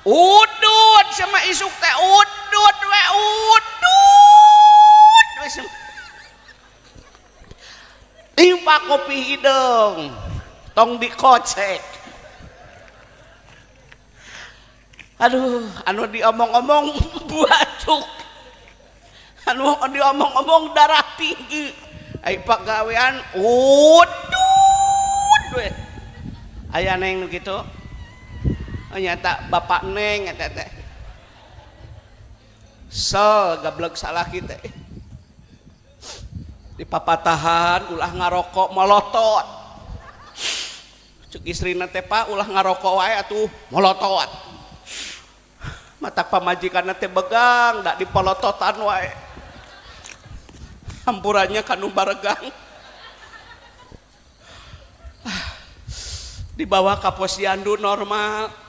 udut sama isuk teh udut we udut we timpa kopi hidung tong dikocek. Aduh, anu diomong-omong batuk, anu diomong-omong darah tinggi, ai pagawean udut we aya neng nu kitu. Oh nyata bapak neng eta teh sel gablek salaki teh di papatahan ulah ngarokok molotot cek istrina teh Pak ulah ngarokok wae atuh molotot mata pamajikanna teh begang da dipolototan wae hampurannya kanu baregang dibawa ka posyandu normal